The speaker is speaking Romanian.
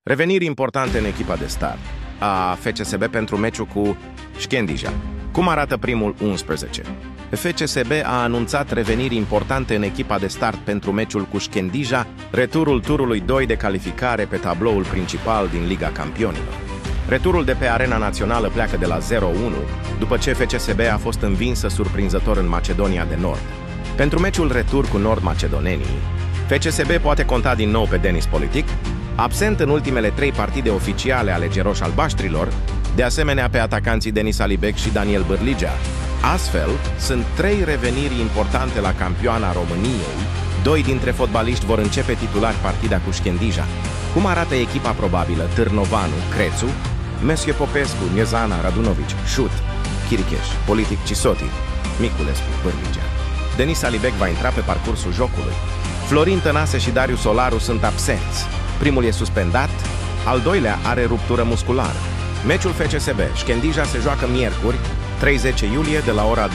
Reveniri importante în echipa de start a FCSB pentru meciul cu Shkendija. Cum arată primul 11? FCSB a anunțat reveniri importante în echipa de start pentru meciul cu Shkendija, returul turului 2 de calificare pe tabloul principal din Liga Campionilor. Returul de pe arena națională pleacă de la 0-1, după ce FCSB a fost învinsă surprinzător în Macedonia de Nord. Pentru meciul retur cu nord-macedonenii, FCSB poate conta din nou pe Denis Politic, absent în ultimele 3 partide oficiale ale geroși-albaștrilor, de asemenea pe atacanții Denis Alibek și Daniel Bârligea. Astfel, sunt 3 reveniri importante la campioana României. 2 dintre fotbaliști vor începe titulari partida cu Shkendija. Cum arată echipa probabilă? Târnovanu, Crețu, Monsieur Popescu, Niezana, Radunovici, Șut, Chiricheș, Politic, Cisoti, Miculescu, Bârligea. Denis Alibek va intra pe parcursul jocului. Florin Tănase și Darius Solaru sunt absenți. Primul e suspendat, al doilea are ruptură musculară. Meciul FCSB Shkendija se joacă miercuri, 30 iulie, de la ora 20:30.